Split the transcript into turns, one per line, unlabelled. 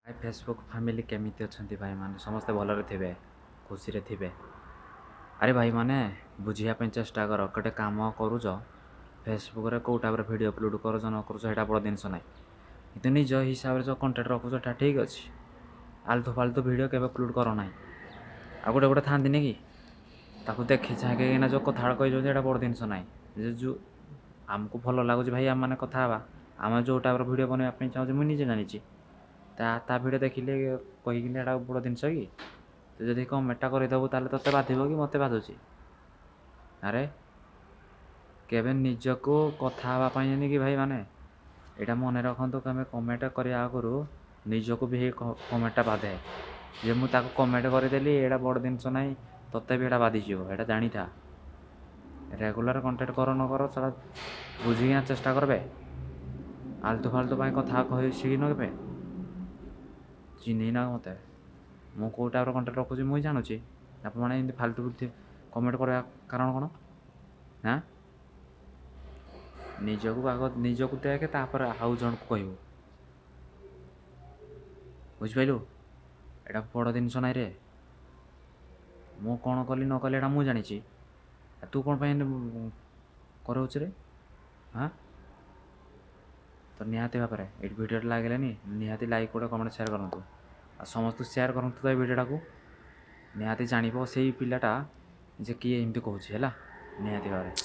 भाई Facebook family केमिति अछंती भाई माने समस्ते भलरे थिबे खुशी रे थिबे। अरे भाई माने बुझिया पे चेष्टा कर कटे काम करूज फेसबुक रे कोटा पर वीडियो अपलोड करूज न करूज एटा बड़ दिनस नाइ किंतु निज हिसाब रे जो कंटेंट रखुज एटा ठीक अछि। आलतू फालतू वीडियो केबे अपलोड करो नाही। आ गोटे गोटे थांती नि कि ताकू देखि चाहे कि ना जो कथा कहि जो एटा बड़ दिनस नाइ जे जो हमको भल लागुच भाई आम माने कथा हवा आम जो टाइप वीडियो बनवा पे चाहूँ मुझे निजे जानी ता भिड देखिले कहीकिन एटा बड़ जिनस कि तू जदि कमेंटा करदेबू ताले तोते बाधिब कि मते बाधुची। अरे केबे निजको कथा हाँवाई नहीं कि भाई माने यहाँ मन रखु कमें कमेंट करने आगु निजको भी कमेंटा बाधे जे मुझे कमेंट करदेली एटा बड़ जिनस ना तोते भी एटा बाधिज एटा जानी था। रेगुलर कंटेंट कर न कर सारा बुझिकिना चेष्टा करबे आलतू फालतू कथा कह शिखिन के चिन्ह ना मत मु कौ टाइप कंटेंट रखुची मुझे जानूची आप फालतू कमेंट करवा कारण कौन हाँ निजक आग निजक देखे तापर आउ जन को कहू बुझिपारू एटा बड़ जिनस ना रे मु कौन कली न कली मुझे जानी तू कौन कराऊच रे हाँ तो निहाती भाव में ये वीडियो लगे निहाती लाइक गोटे कमेंट शेयर करूँ आ समस्त शेयर करूँ तो ये वीडियोटा को निहाती जान से पिलाटा जे किए एमती कहूँ है निहाती भाव में।